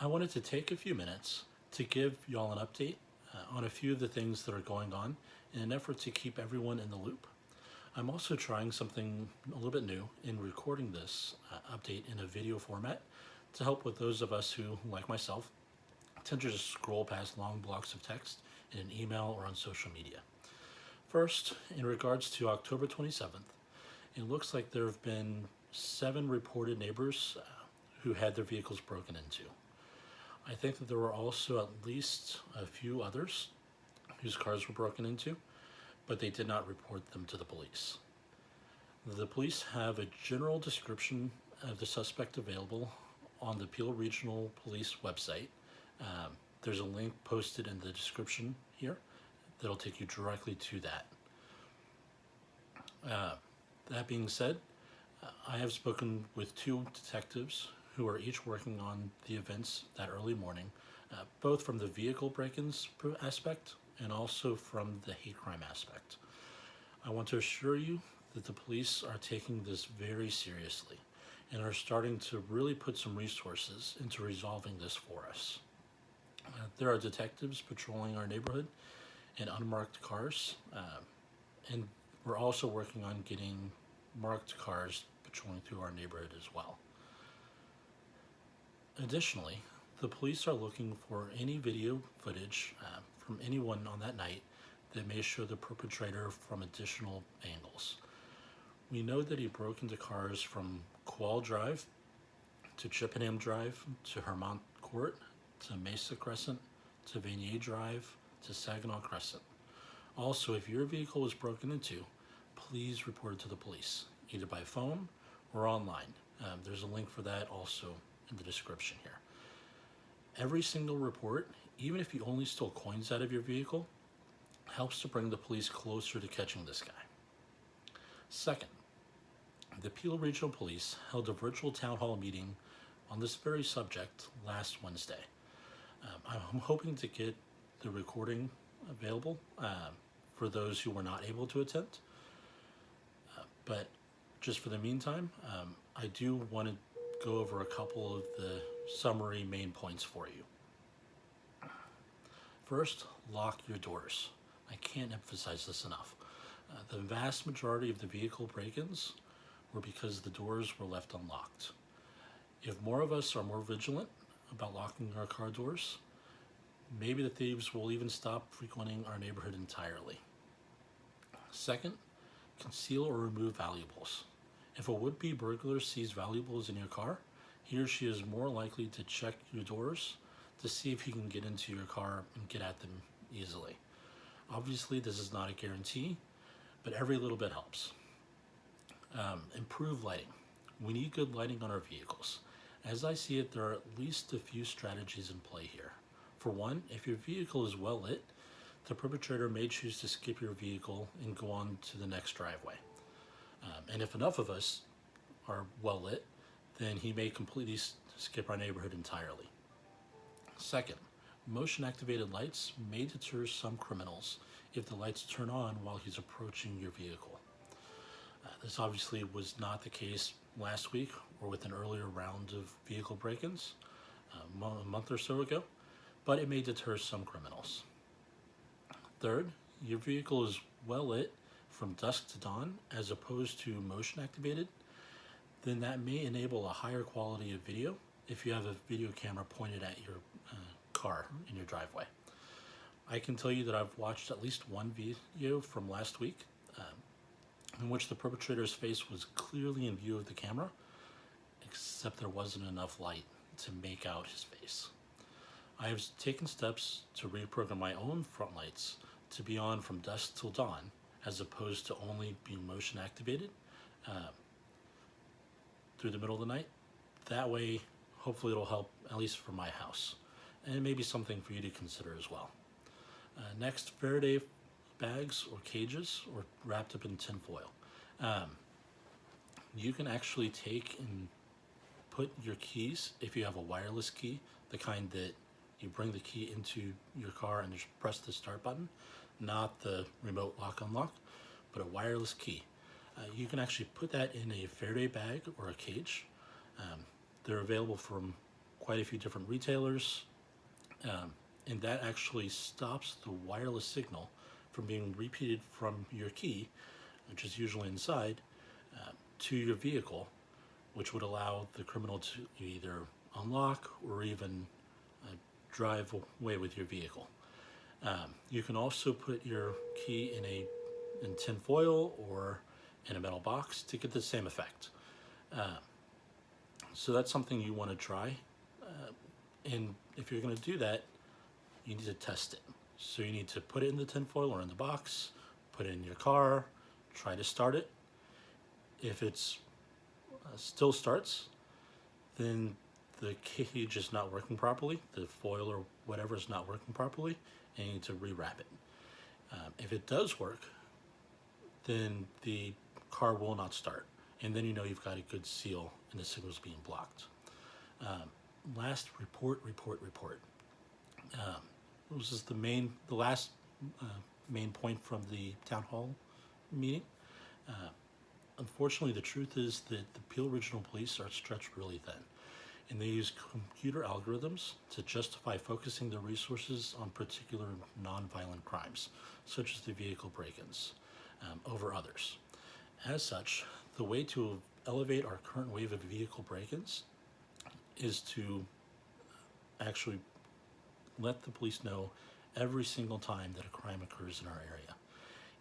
I wanted to take a few minutes to give y'all an update on a few of the things that are going on in an effort to keep everyone in the loop. I'm also trying something a little bit new in recording this update in a video format to help with those of us who, like myself, tend to just scroll past long blocks of text in an email or on social media. First, in regards to October 27th, it looks like there have been 7 reported neighbors who had their vehicles broken into. I think that there were also at least a few others whose cars were broken into, but they did not report them to the police. The police have a general description of the suspect available on the Peel Regional Police website. There's a link posted in the description here that'll take you directly to that. That being said, I have spoken with 2 detectives who are each working on the events that early morning, both from the vehicle break-ins aspect and also from the hate crime aspect. I want to assure you that the police are taking this very seriously and are starting to really put some resources into resolving this for us. There are detectives patrolling our neighborhood in unmarked cars, and we're also working on getting marked cars patrolling through our neighborhood as well. Additionally, the police are looking for any video footage from anyone on that night that may show the perpetrator from additional angles. We know that he broke into cars from Qual Drive to Chippenham Drive to Hermont Court to Mesa Crescent to Vanier Drive to Saginaw Crescent. Also, if your vehicle was broken into, please report it to the police, either by phone or online. There's a link for that also in the description here. Every single report, even if you only stole coins out of your vehicle, helps to bring the police closer to catching this guy. Second, the Peel Regional Police held a virtual town hall meeting on this very subject last Wednesday. I'm hoping to get the recording available for those who were not able to attend. But just for the meantime, I do want to go over a couple of the summary main points for you. First, lock your doors. I can't emphasize this enough. The vast majority of the vehicle break-ins were because the doors were left unlocked. If more of us are more vigilant about locking our car doors, maybe the thieves will even stop frequenting our neighborhood entirely. Second, conceal or remove valuables. If a would-be burglar sees valuables in your car, he or she is more likely to check your doors to see if he can get into your car and get at them easily. Obviously, this is not a guarantee, but every little bit helps. Improve lighting. We need good lighting on our vehicles. As I see it, there are at least a few strategies in play here. For one, if your vehicle is well lit, the perpetrator may choose to skip your vehicle and go on to the next driveway. And if enough of us are well lit, then he may completely skip our neighborhood entirely. Second, motion activated lights may deter some criminals if the lights turn on while he's approaching your vehicle. This obviously was not the case last week or with an earlier round of vehicle break-ins a month or so ago, but it may deter some criminals. Third, your vehicle is well lit from dusk to dawn as opposed to motion activated, then that may enable a higher quality of video if you have a video camera pointed at your car in your driveway. I can tell you that I've watched at least one video from last week in which the perpetrator's face was clearly in view of the camera, except there wasn't enough light to make out his face. I have taken steps to reprogram my own front lights to be on from dusk till dawn, as opposed to only being motion activated through the middle of the night. That way, hopefully it'll help, at least for my house. And it may be something for you to consider as well. Next, Faraday bags or cages or wrapped up in tin foil. You can actually take and put your keys, if you have a wireless key, the kind that you bring the key into your car and just press the start button, not the remote lock unlock, but a wireless key. You can actually put that in a Faraday bag or a cage. They're available from quite a few different retailers, and that actually stops the wireless signal from being repeated from your key, which is usually inside, to your vehicle, which would allow the criminal to either unlock or even drive away with your vehicle. You can also put your key in tin foil or in a metal box to get the same effect. So that's something you want to try. And if you're going to do that, you need to test it. So you need to put it in the tin foil or in the box, put it in your car, try to start it. If it's still starts, then the cage is not working properly, the foil or whatever is not working properly, and you need to rewrap it. If it does work, then the car will not start, and then you know you've got a good seal and the signal's being blocked. Last, report. This is the last main point from the town hall meeting. Unfortunately, the truth is that the Peel Regional Police are stretched really thin, and they use computer algorithms to justify focusing their resources on particular non-violent crimes, such as the vehicle break-ins, over others. As such, the way to elevate our current wave of vehicle break-ins is to actually let the police know every single time that a crime occurs in our area.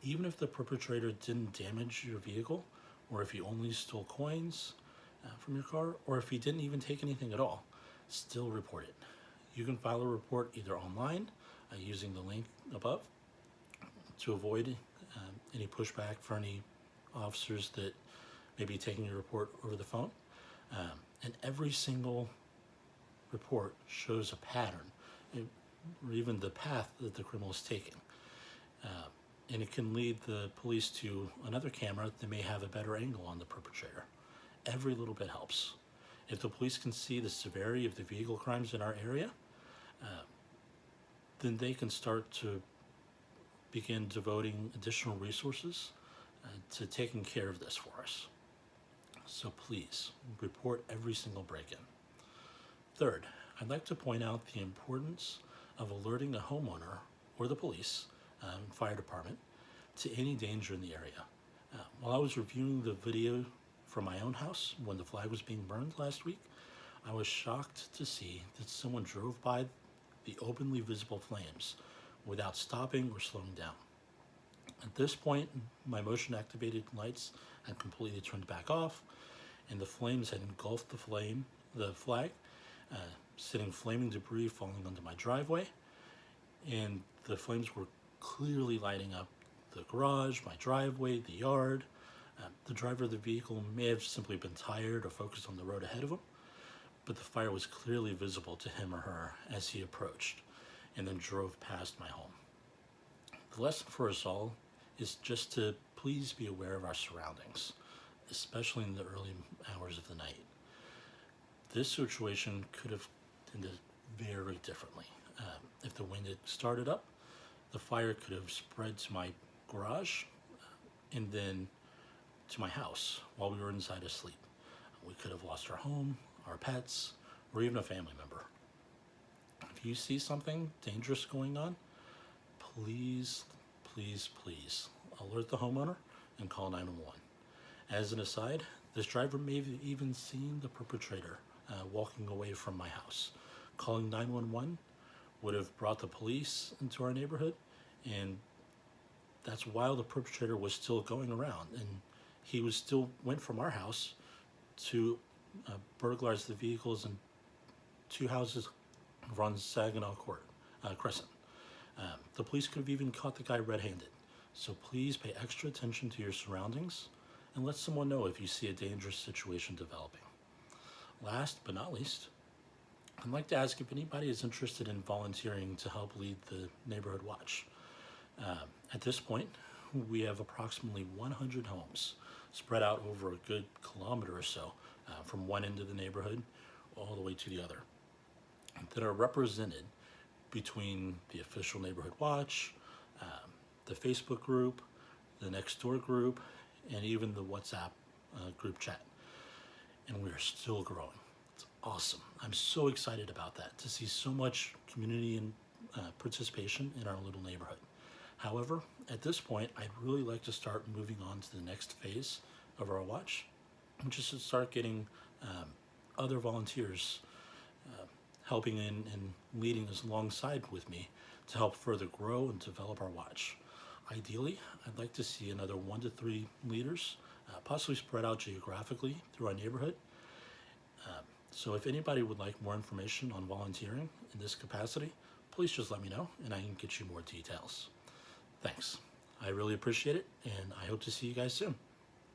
Even if the perpetrator didn't damage your vehicle, or if he only stole coins from your car, or if he didn't even take anything at all, still report it. You can file a report either online using the link above to avoid any pushback for any officers that may be taking your report over the phone. And every single report shows a pattern, or even the path that the criminal is taking. And it can lead the police to another camera that may have a better angle on the perpetrator. Every little bit helps. If the police can see the severity of the vehicle crimes in our area, then they can start to begin devoting additional resources to taking care of this for us. So please, report every single break-in. Third, I'd like to point out the importance of alerting a homeowner or the police, fire department, to any danger in the area. While I was reviewing the video from my own house when the flag was being burned last week, I was shocked to see that someone drove by the openly visible flames without stopping or slowing down. At this point, my motion-activated lights had completely turned back off, and the flames had engulfed the flag, sending flaming debris falling onto my driveway, and the flames were clearly lighting up the garage, my driveway, the yard. The driver of the vehicle may have simply been tired or focused on the road ahead of him, but the fire was clearly visible to him or her as he approached and then drove past my home. The lesson for us all is just to please be aware of our surroundings, especially in the early hours of the night. This situation could have ended very differently. If the wind had started up, the fire could have spread to my garage and then to my house while we were inside asleep. We could have lost our home, our pets, or even a family member. If you see something dangerous going on, please alert the homeowner and call 911. As an aside, this driver may have even seen the perpetrator walking away from my house. Calling 911 would have brought the police into our neighborhood, and that's while the perpetrator was still going around, and he went from our house to burglarize the vehicles in two houses on Saginaw Crescent. The police could have even caught the guy red-handed. So please pay extra attention to your surroundings and let someone know if you see a dangerous situation developing. Last but not least, I'd like to ask if anybody is interested in volunteering to help lead the neighborhood watch. At this point, we have approximately 100 homes spread out over a good kilometer or so from one end of the neighborhood all the way to the other that are represented between the official neighborhood watch, the Facebook group, the next door group, and even the WhatsApp group chat. And we are still growing. It's Awesome. I'm so excited about that, to see so much community and participation in our little neighborhood. However, at this point, I'd really like to start moving on to the next phase of our watch, which is to start getting other volunteers helping in and leading us alongside with me to help further grow and develop our watch. Ideally, I'd like to see another 1 to 3 leaders, possibly spread out geographically through our neighborhood. So if anybody would like more information on volunteering in this capacity, please just let me know and I can get you more details. Thanks. I really appreciate it, and I hope to see you guys soon.